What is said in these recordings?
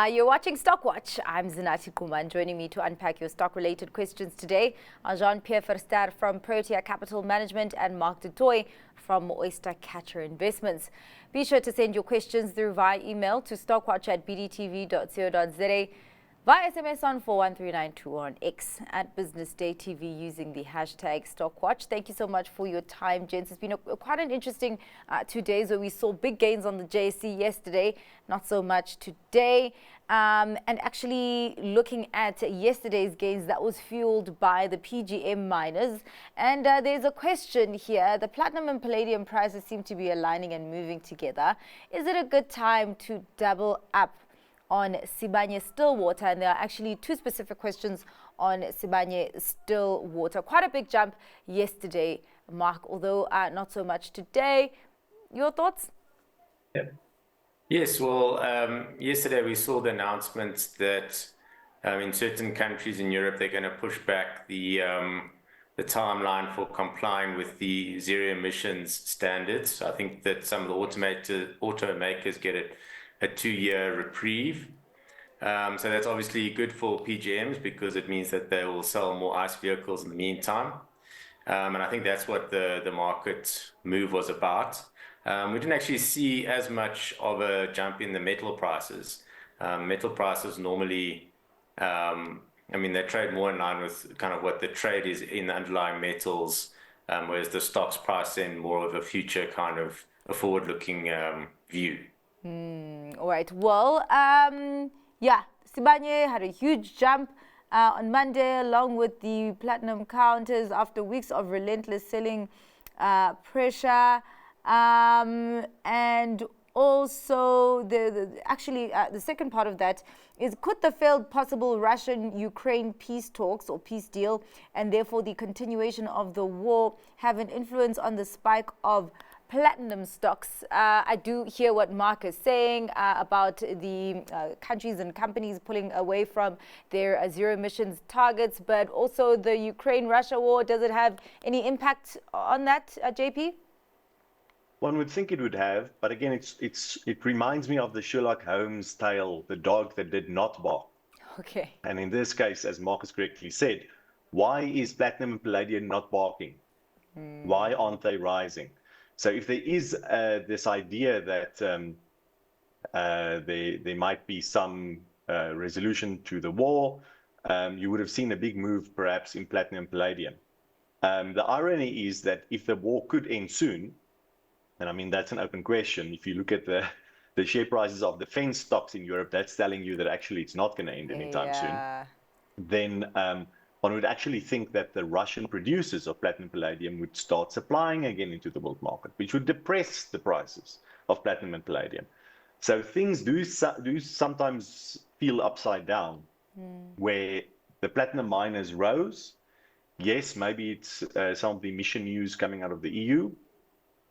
You're watching Stockwatch. I'm Zinati Kuman. Joining me to unpack your stock-related questions today are Pierre Verster from Protea Capital Management and Mark Du Toit from Oyster Investments. Be sure to send your questions through via email to stockwatch@bdtv.co.za, via SMS on 41392 or on X at Business Day TV using the hashtag Stockwatch. Thank you so much for your time, gents. It's been quite an interesting 2 days where we saw big gains on the JSE yesterday, not so much today. And actually looking at yesterday's gains, that was fueled by the PGM miners. And there's a question here. The platinum and palladium prices seem to be aligning and moving together. Is it a good time to double up on Sibanye Stillwater? And there are actually two specific questions on Sibanye Stillwater. Quite a big jump yesterday, Mark, although not so much today. Your thoughts? Yeah. Yes, well, yesterday we saw the announcements that in certain countries in Europe they're going to push back the timeline for complying with the zero emissions standards. I think that some of the automakers get a 2-year reprieve. So that's obviously good for PGMs because it means that they will sell more ICE vehicles in the meantime. And I think that's what the market move was about. We didn't actually see as much of a jump in the metal prices. Metal prices normally, they trade more in line with kind of what the trade is in the underlying metals, whereas the stocks price in more of a future kind of a forward-looking view. All right. Well, Sibanye had a huge jump on Monday, along with the platinum counters after weeks of relentless selling pressure. And also, the second part of that is, could the failed possible Russian-Ukraine peace talks or peace deal, and therefore the continuation of the war, have an influence on the spike of platinum stocks? I do hear what Mark is saying about the countries and companies pulling away from their zero emissions targets, but also the Ukraine-Russia war. Does it have any impact on that, JP? One would think it would have, but again, it reminds me of the Sherlock Holmes tale, the dog that did not bark. Okay. And in this case, as Marcus correctly said, why is platinum and palladium not barking? Why aren't they rising? So if there is this idea that there might be some resolution to the war, you would have seen a big move perhaps in platinum and palladium. The irony is that if the war could end soon, and I mean, that's an open question. If you look at the share prices of defense stocks in Europe, that's telling you that actually it's not going to end anytime soon. Then one would actually think that the Russian producers of platinum palladium would start supplying again into the world market, which would depress the prices of platinum and palladium. So things do sometimes feel upside down, where the platinum miners rose. Yes, maybe it's some of the emission news coming out of the EU.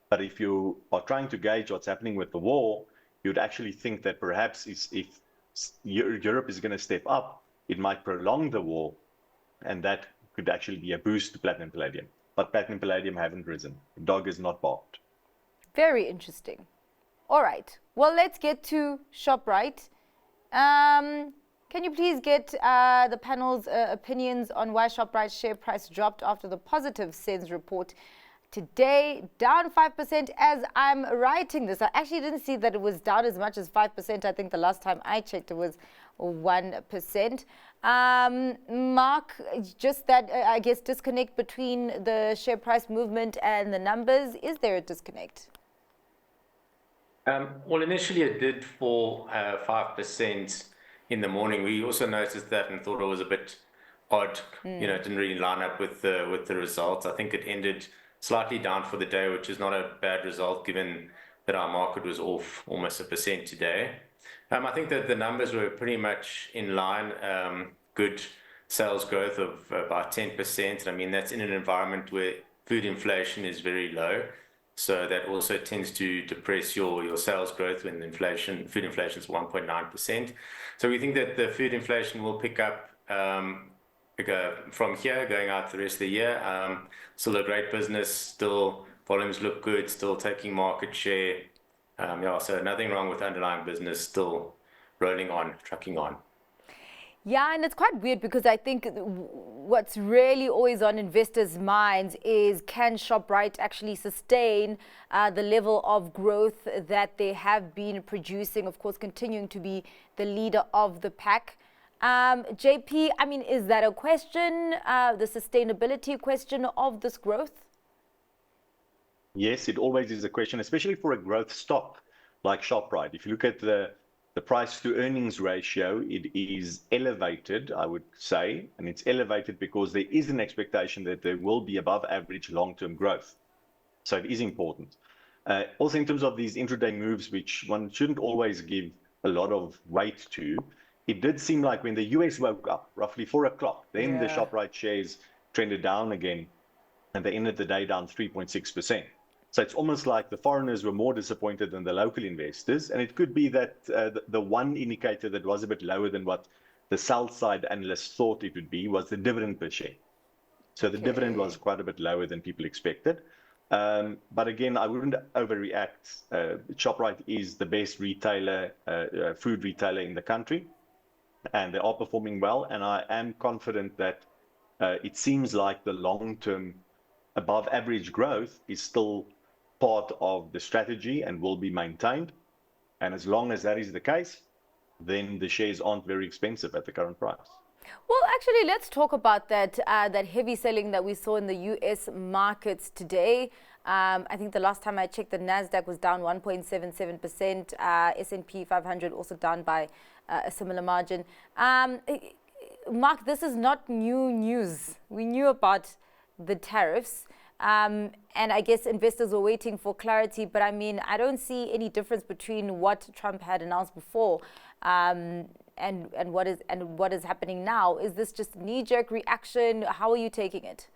But if you are trying to gauge what's happening with the war, you'd actually think that perhaps if Europe is going to step up, it might prolong the war, and that could actually be a boost to platinum palladium. But platinum palladium haven't risen. The dog is not barked. Very interesting. All right. Well, let's get to Shoprite. Can you please get the panel's opinions on why Shoprite's share price dropped after the positive SENS report today? Down 5% as I'm writing this. I actually didn't see that it was down as much as 5%. I think the last time I checked it was 1%. Mark, just that, I guess, disconnect between the share price movement and the numbers. Is there a disconnect? Well, initially it did fall 5% in the morning. We also noticed that and thought it was a bit odd. It didn't really line up with the results. I think it ended slightly down for the day, which is not a bad result given that our market was off almost 1% today. I think that the numbers were pretty much in line. Good sales growth of about 10%. I mean, that's in an environment where food inflation is very low. So that also tends to depress your sales growth when food inflation is 1.9%. So we think that the food inflation will pick up from here going out the rest of the year. Still a great business, still volumes look good, still taking market share. So nothing wrong with underlying business, still rolling on, trucking on. Yeah, and it's quite weird because I think what's really always on investors' minds is, can Shoprite actually sustain the level of growth that they have been producing, of course, continuing to be the leader of the pack. JP, I mean, is that a question, the sustainability question of this growth? Yes, it always is a question, especially for a growth stock like Shoprite. If you look at the price to earnings ratio, it is elevated, I would say, and it's elevated because there is an expectation that there will be above average long-term growth. So it is important. Also, in terms of these intraday moves, which one shouldn't always give a lot of weight to, it did seem like when the US woke up, roughly 4 o'clock, then the Shoprite shares trended down again, and they ended the day down 3.6%. So it's almost like the foreigners were more disappointed than the local investors. And it could be that the one indicator that was a bit lower than what the sell side analysts thought it would be was the dividend per share. So the dividend was quite a bit lower than people expected. But again, I wouldn't overreact. Shoprite is the best retailer, food retailer in the country, and they are performing well. And I am confident that it seems like the long-term above average growth is still part of the strategy and will be maintained. And as long as that is the case, then the shares aren't very expensive at the current price. Well, actually, let's talk about that heavy selling that we saw in the U.S. markets today. I think the last time I checked, the Nasdaq was down 1.77%. S&P 500 also down by a similar margin. Mark, this is not new news. We knew about the tariffs. And I guess investors were waiting for clarity. But I mean, I don't see any difference between what Trump had announced before and what is happening now. Is this just knee-jerk reaction? How are you taking it?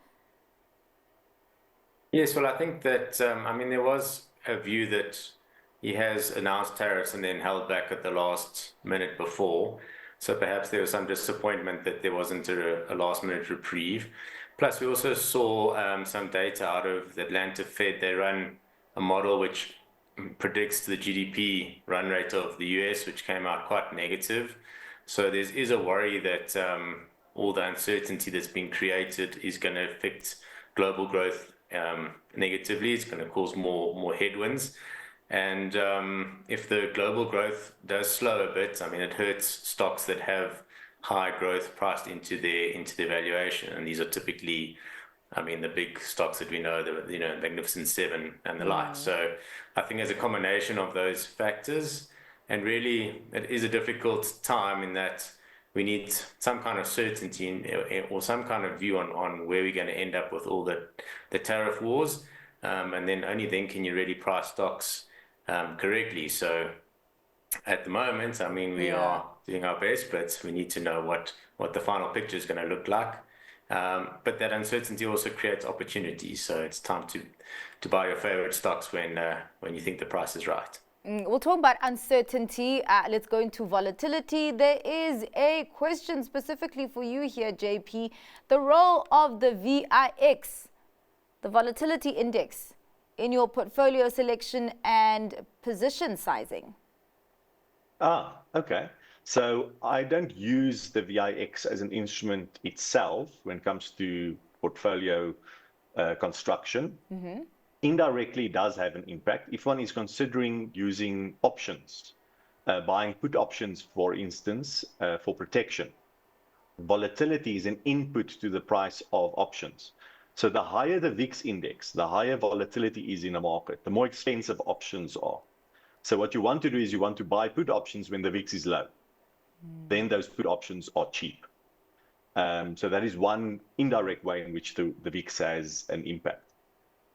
Yes, well, I think that, I mean, there was a view that he has announced tariffs and then held back at the last minute before. So perhaps there was some disappointment that there wasn't a last-minute reprieve. Plus, we also saw some data out of the Atlanta Fed. They run a model which predicts the GDP run rate of the US, which came out quite negative. So there is a worry that all the uncertainty that's been created is going to affect global growth negatively. It's going to cause more headwinds. And if the global growth does slow a bit, I mean, it hurts stocks that have high growth priced into their valuation, and these are typically, I mean, the big stocks that we know, the Magnificent Seven and the like. So I think there's a combination of those factors, and really it is a difficult time in that we need some kind of certainty or some kind of view on where we're going to end up with all the tariff wars, and then only then can you really price stocks correctly. So at the moment, I mean, we are doing our best, but we need to know what the final picture is going to look like. But that uncertainty also creates opportunities. So it's time to buy your favorite stocks when you think the price is right. We'll talk about uncertainty. Let's go into volatility. There is a question specifically for you here, JP. The role of the VIX, the volatility index, in your portfolio selection and position sizing. Okay. So I don't use the VIX as an instrument itself when it comes to portfolio construction. Mm-hmm. Indirectly, it does have an impact. If one is considering using options, buying put options, for instance, for protection, volatility is an input to the price of options. So the higher the VIX index, the higher volatility is in a market, the more expensive options are. So what you want to do is you want to buy put options when the VIX is low. Then those put options are cheap. So that is one indirect way in which the VIX has an impact.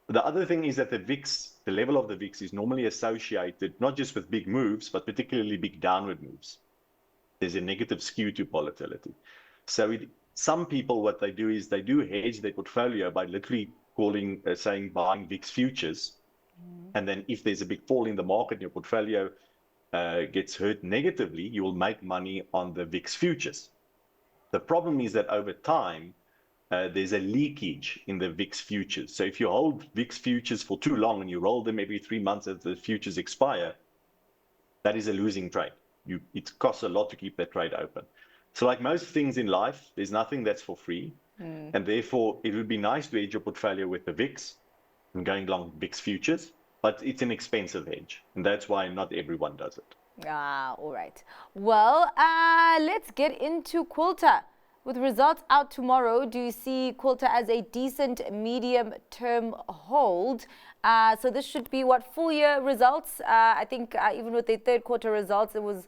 The other thing is that the VIX, the level of the VIX is normally associated not just with big moves, but particularly big downward moves. There's a negative skew to volatility. So some people, what they do is they do hedge their portfolio by literally saying buying VIX futures. And then if there's a big fall in the market and your portfolio gets hurt negatively, you will make money on the VIX futures. The problem is that over time, there's a leakage in the VIX futures. So if you hold VIX futures for too long and you roll them every 3 months as the futures expire, that is a losing trade. it costs a lot to keep that trade open. So like most things in life, there's nothing that's for free. And therefore, it would be nice to hedge your portfolio with the VIX and going long VIX futures, but it's an expensive hedge. And that's why not everyone does it. All right. Well, let's get into Quilter. With results out tomorrow, do you see Quilter as a decent medium-term hold? So this should be what, full year results? I think even with the third quarter results, it was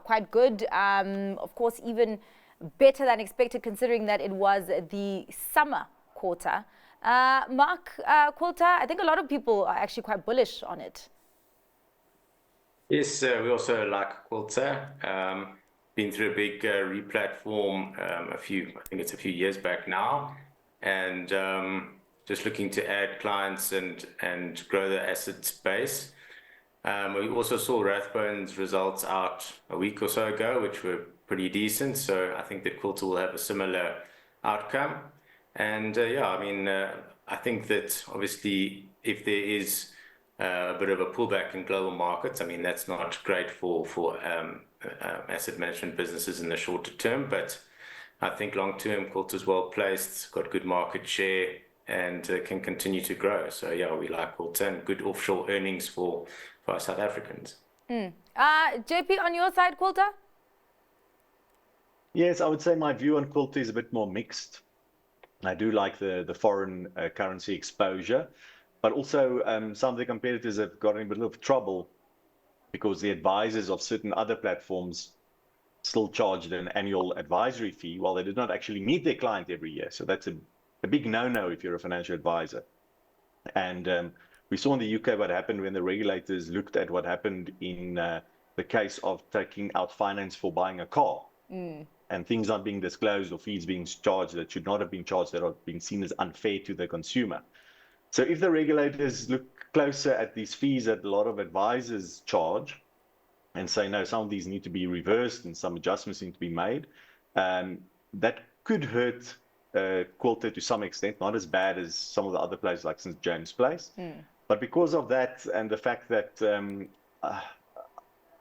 quite good. Of course, even better than expected considering that it was the summer quarter. Mark, Quilter, I think a lot of people are actually quite bullish on it. Yes, we also like Quilter. Been through a big replatform I think it's a few years back now, and just looking to add clients and grow the asset base. We also saw Rathbone's results out a week or so ago, which were pretty decent. So I think that Quilter will have a similar outcome. And yeah, I mean, I think that obviously if there is a bit of a pullback in global markets, I mean, that's not great for asset management businesses in the shorter term, but I think long term Quilter's well placed, got good market share, and can continue to grow. So yeah, we like Quilter and good offshore earnings for our South Africans. JP, on your side, Quilter? Yes, I would say my view on Quilter is a bit more mixed. I do like the foreign currency exposure, but also some of the competitors have got in a bit of trouble because the advisors of certain other platforms still charged an annual advisory fee while they did not actually meet their client every year. So that's a big no-no if you're a financial advisor. And we saw in the UK what happened when the regulators looked at what happened in the case of taking out finance for buying a car. And things not being disclosed or fees being charged that should not have been charged, that are being seen as unfair to the consumer. So if the regulators look closer at these fees that a lot of advisors charge and say, no, some of these need to be reversed and some adjustments need to be made, that could hurt Quilter to some extent, not as bad as some of the other places like St. James Place. But because of that and the fact that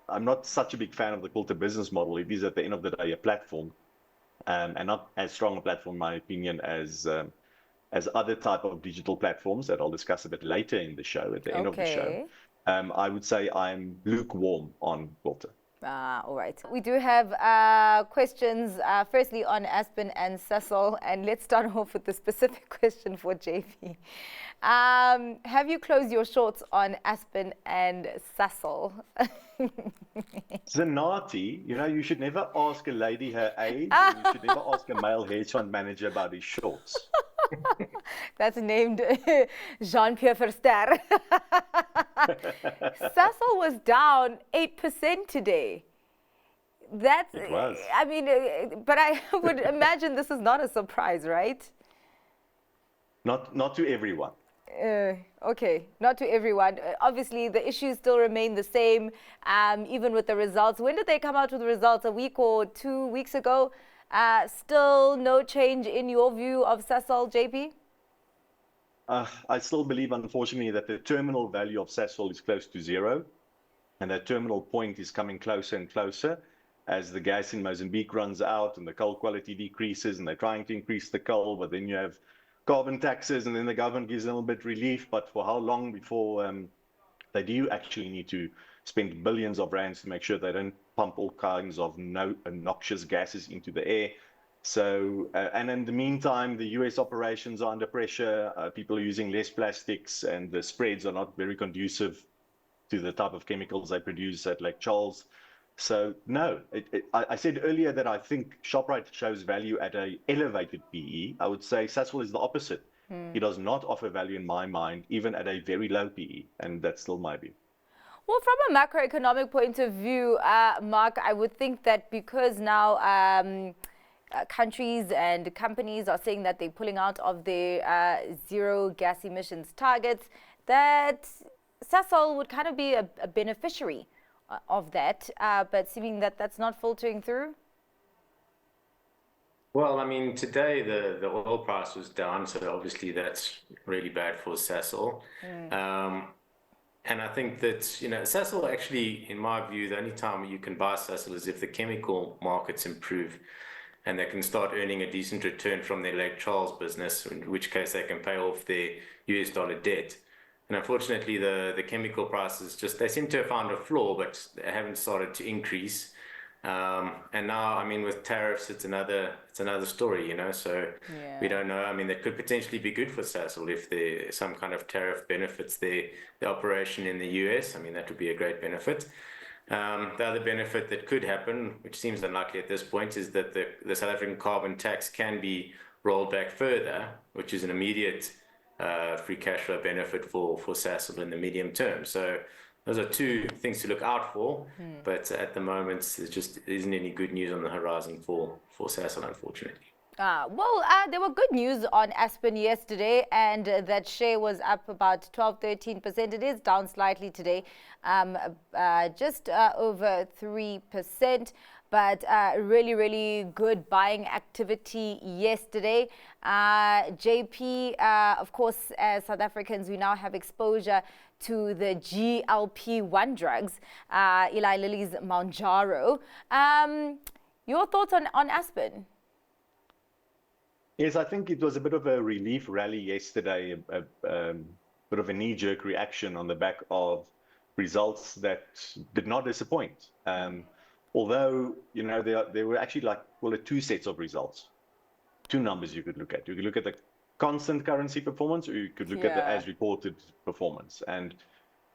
I'm not such a big fan of the Quilter business model, it is at the end of the day a platform, and not as strong a platform, in my opinion, as other type of digital platforms that I'll discuss a bit later in the show, at the end of the show. I would say I'm lukewarm on Quilter. All right. We do have questions, firstly on Aspen and Sasol, and let's start off with the specific question for JP. Have you closed your shorts on Aspen and Sasol? Zanati, you should never ask a lady her age, and you should never ask a male hedge fund manager about his shorts. That's named Jean-Pierre Verster. Sasol was down 8% today. It was. I mean, but I would imagine this is not a surprise, right? Not to everyone. Okay, not to everyone. Obviously, the issues still remain the same, even with the results. When did they come out with the results? A week or 2 weeks ago? Still no change in your view of Sasol, JP? I still believe, unfortunately, that the terminal value of Sasol is close to zero, and that terminal point is coming closer and closer as the gas in Mozambique runs out and the coal quality decreases, and they're trying to increase the coal, but then you have carbon taxes, and then the government gives a little bit relief, but for how long before they do actually need to spend billions of rands to make sure they don't pump all kinds of noxious gases into the air. So, and in the meantime, the US operations are under pressure. People are using less plastics, and the spreads are not very conducive to the type of chemicals they produce at Lake Charles. So, no, I said earlier that I think Shoprite shows value at an elevated PE. I would say Sasol is the opposite. It does not offer value in my mind, even at a very low PE, and that's still my view. Well, from a macroeconomic point of view, Mark, I would think that because now countries and companies are saying that they're pulling out of their zero gas emissions targets, that Sasol would kind of be a beneficiary of that, but seeming that that's not filtering through? Well, I mean, today the oil price was down, so obviously that's really bad for Sasol. And I think that, you know, Sasol actually, in my view, the only time you can buy Sasol is if the chemical markets improve and they can start earning a decent return from their Lake Charles business, in which case they can pay off their US dollar debt. And unfortunately, the chemical prices just, they seem to have found a floor, but they haven't started to increase. And now, I mean, with tariffs, it's another story, you know. So we don't know. I mean, that could potentially be good for Sasol if there's some kind of tariff benefits the operation in the US. I mean, that would be a great benefit. The other benefit that could happen, which seems unlikely at this point, is that the South African carbon tax can be rolled back further, which is an immediate free cash flow benefit for Sasol in the medium term. So those are two things to look out for, but at the moment, there just isn't any good news on the horizon for Sasol, unfortunately. There were good news on Aspen yesterday, and that share was up about 12-13%. It is down slightly today, just over 3%. But really, really good buying activity yesterday. JP, of course, as South Africans, we now have exposure to the GLP-1 drugs, Eli Lilly's Mounjaro. Your thoughts on Aspen? Yes, I think it was a bit of a relief rally yesterday, a bit of a knee-jerk reaction on the back of results that did not disappoint. Although, you know, there were actually two sets of results, two numbers you could look at. You could look at the constant currency performance, or you could look at the as reported performance. And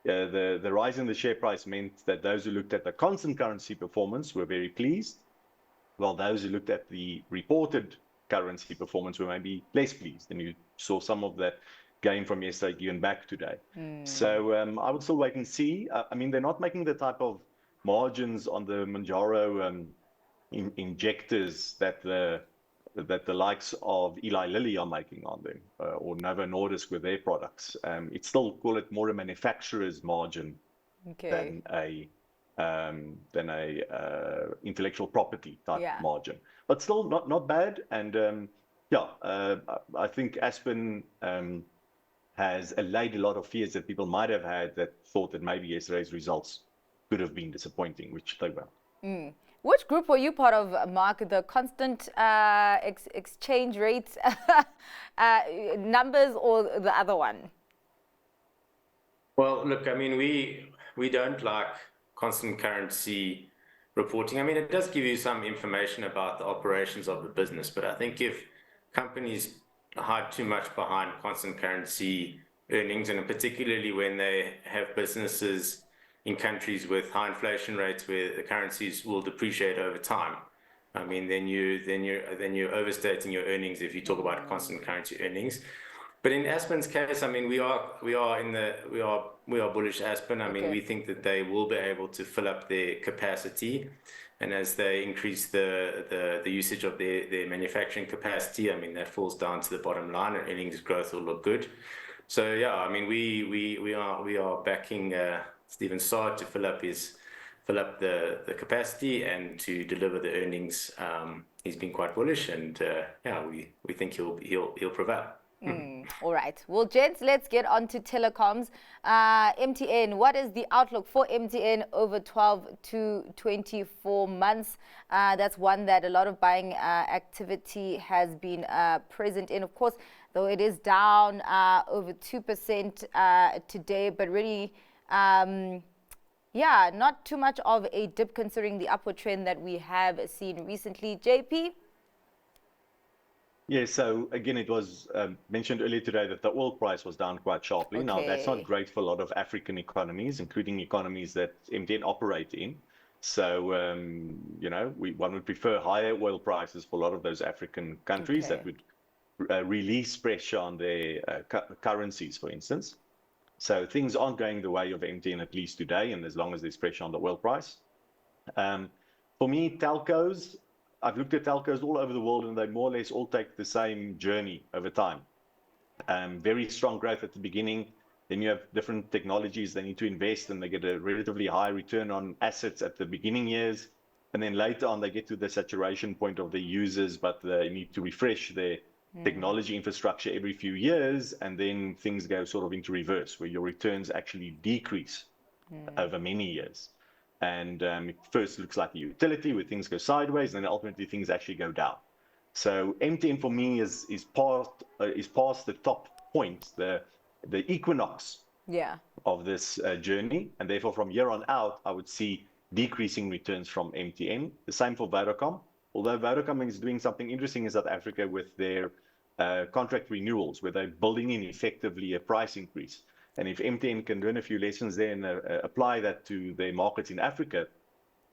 the rise in the share price meant that those who looked at the constant currency performance were very pleased, while those who looked at the reported currency performance were maybe less pleased. And you saw some of that gain from yesterday given back today. So I would still wait and see. I mean, they're not making the type of margins on the Mounjaro injectors that the likes of Eli Lilly are making on them, or Novo Nordisk with their products. It's still, call it, more a manufacturer's margin than a intellectual property type margin, but still not bad. And I think Aspen has allayed a lot of fears that people might have had, that thought that maybe yesterday's results could have been disappointing, which they were. Which group were you part of, Mark? The constant exchange rates numbers, or the other one? Well, look, I mean, we don't like constant currency reporting. I mean, it does give you some information about the operations of the business, but I think if companies hide too much behind constant currency earnings, and particularly when they have businesses in countries with high inflation rates where the currencies will depreciate over time, I mean, then you're overstating your earnings if you talk about constant currency earnings. But in Aspen's case, I mean, we are bullish Aspen. I mean, we think that they will be able to fill up their capacity, and as they increase the usage of their manufacturing capacity, I mean, that falls down to the bottom line, and earnings growth will look good. So yeah, I mean, we are backing Stephen Saad to fill up the capacity and to deliver the earnings. He's been quite bullish, and we think he'll prevail. All right. Well, gents, let's get on to telecoms. MTN, what is the outlook for MTN over 12 to 24 months? That's one that a lot of buying activity has been present in. Of course, though it is down over 2% today, but really, not too much of a dip considering the upward trend that we have seen recently. JP? Yeah, so again, it was mentioned earlier today that the oil price was down quite sharply. Now, that's not great for a lot of African economies, including economies that MTN operate in. So, one would prefer higher oil prices for a lot of those African countries that would release pressure on their currencies, for instance. So things aren't going the way of MTN, at least today, and as long as there's pressure on the oil price. For me, telcos, I've looked at telcos all over the world, and they more or less all take the same journey over time. Very strong growth at the beginning. Then you have different technologies they need to invest, and they get a relatively high return on assets at the beginning years. And then later on, they get to the saturation point of the users, but they need to refresh their technology infrastructure every few years, and then things go sort of into reverse, where your returns actually decrease over many years. And it first looks like a utility where things go sideways, and then ultimately things actually go down. So MTN for me is past the top point, the equinox of this journey, and therefore from here on out, I would see decreasing returns from MTN. The same for Vodacom. Although Vodacom is doing something interesting in South Africa with their contract renewals, where they're building in effectively a price increase. And if MTN can learn a few lessons there and apply that to their markets in Africa,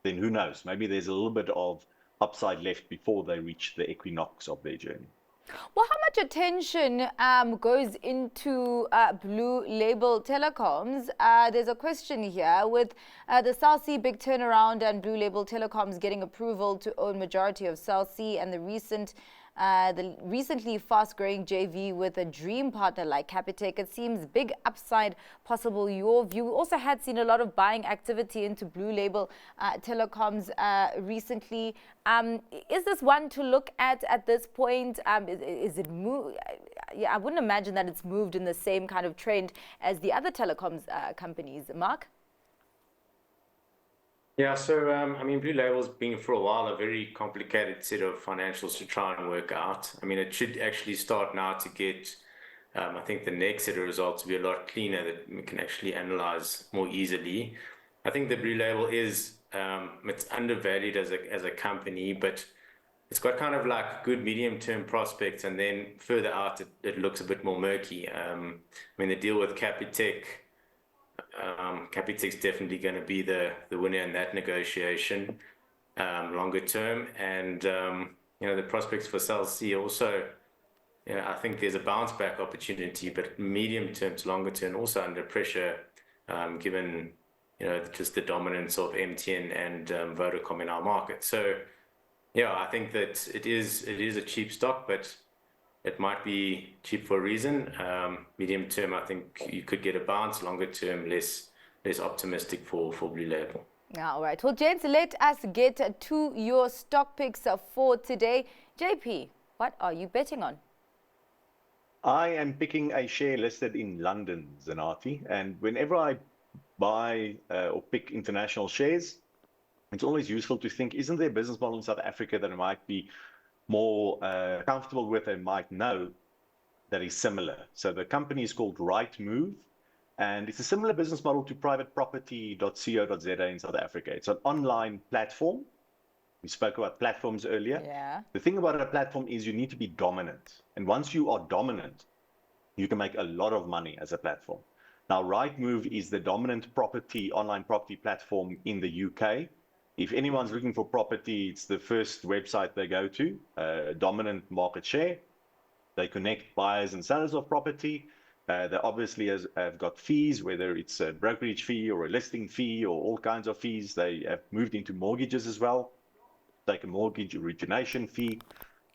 then who knows? Maybe there's a little bit of upside left before they reach the equinox of their journey. Well, how much attention goes into Blue Label Telecoms? There's a question here with the Cell C big turnaround and Blue Label Telecoms getting approval to own majority of Cell C, and the recently fast-growing JV with a dream partner like Capitec. It seems big upside possible. Your view? We also had seen a lot of buying activity into Blue Label Telecoms recently. Is this one to look at this point? Is it moved? Yeah, I wouldn't imagine that it's moved in the same kind of trend as the other telecoms companies. Mark? Yeah, so I mean, Blue Label's been for a while a very complicated set of financials to try and work out. I mean, it should actually start now to get, I think the next set of results will be a lot cleaner, that we can actually analyze more easily. I think the Blue Label is, it's undervalued as a company, but it's got kind of like good medium-term prospects, and then further out, it looks a bit more murky. I mean, the deal with Capitec, Capitec's definitely going to be the winner in that negotiation longer term, and the prospects for Cell C also, I think there's a bounce back opportunity, but medium term to longer term also under pressure, given just the dominance of MTN and Vodacom in our market. So yeah, I think that it is a cheap stock, but it might be cheap for a reason. Medium term, I think you could get a bounce. Longer term, less optimistic for Blue Label. All right. Well, gents, let us get to your stock picks for today. JP, what are you betting on? I am picking a share listed in London, Zanati, and whenever I buy or pick international shares, it's always useful to think, isn't there a business model in South Africa that I might be more comfortable with and might know that is similar? So the company is called Rightmove, and it's a similar business model to privateproperty.co.za in South Africa. It's an online platform. We spoke about platforms earlier. Yeah. The thing about a platform is you need to be dominant. And once you are dominant, you can make a lot of money as a platform. Now, Rightmove is the dominant online property platform in the UK. If anyone's looking for property, it's the first website they go to, dominant market share. They connect buyers and sellers of property. They obviously have got fees, whether it's a brokerage fee or a listing fee or all kinds of fees. They have moved into mortgages as well, take a mortgage origination fee.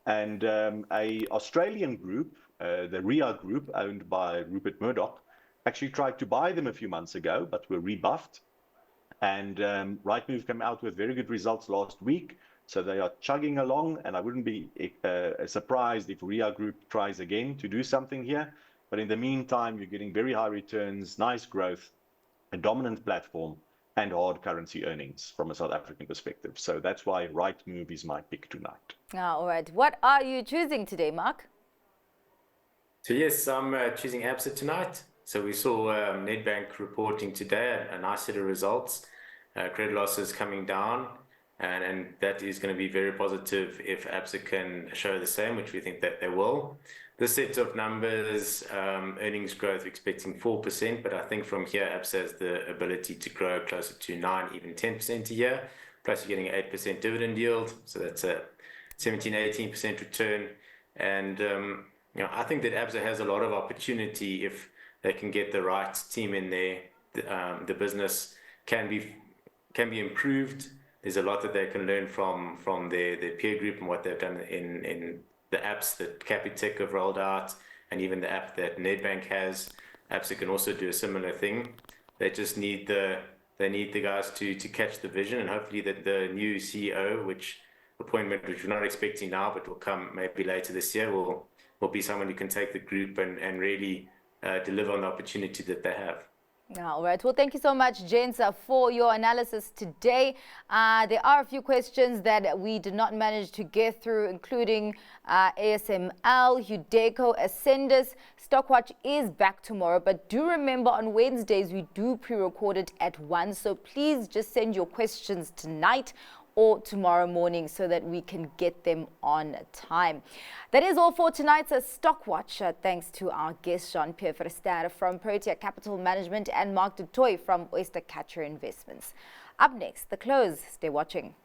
And a Australian group, the RIA Group, owned by Rupert Murdoch, actually tried to buy them a few months ago, but were rebuffed. And Rightmove came out with very good results last week. So they are chugging along, and I wouldn't be surprised if RIA Group tries again to do something here. But in the meantime, you're getting very high returns, nice growth, a dominant platform, and hard currency earnings from a South African perspective. So that's why Rightmove is my pick tonight. All right. What are you choosing today, Mark? So yes, I'm choosing Absa tonight. So we saw Nedbank reporting today a nice set of results, credit losses coming down, and that is going to be very positive if Absa can show the same, which we think that they will. This set of numbers, earnings growth, expecting 4%, but I think from here Absa has the ability to grow closer to 9, even 10% a year. Plus you're getting an 8% dividend yield, so that's a 17-18% return. And I think that Absa has a lot of opportunity if they can get the right team in there. The business can be improved. There's a lot that they can learn from their peer group and what they've done in the apps that Capitec have rolled out, and even the app that Nedbank has. Absa can also do a similar thing. They just need the guys to catch the vision, and hopefully that the new CEO, appointment which we're not expecting now, but will come maybe later this year, will will be someone who can take the group and really deliver on the opportunity that they have. All right. Well, thank you so much, gents, for your analysis today. There are a few questions that we did not manage to get through, including ASML, Hudeco, Ascendus. Stockwatch is back tomorrow, but do remember on Wednesdays we do pre-record it at 1. So please just send your questions tonight or tomorrow morning so that we can get them on time. That is all for tonight's Stockwatch. Thanks to our guest, Pierre Verster from Protea Capital Management and Mark Du Toit from Oyster Investments. Up next, the close. Stay watching.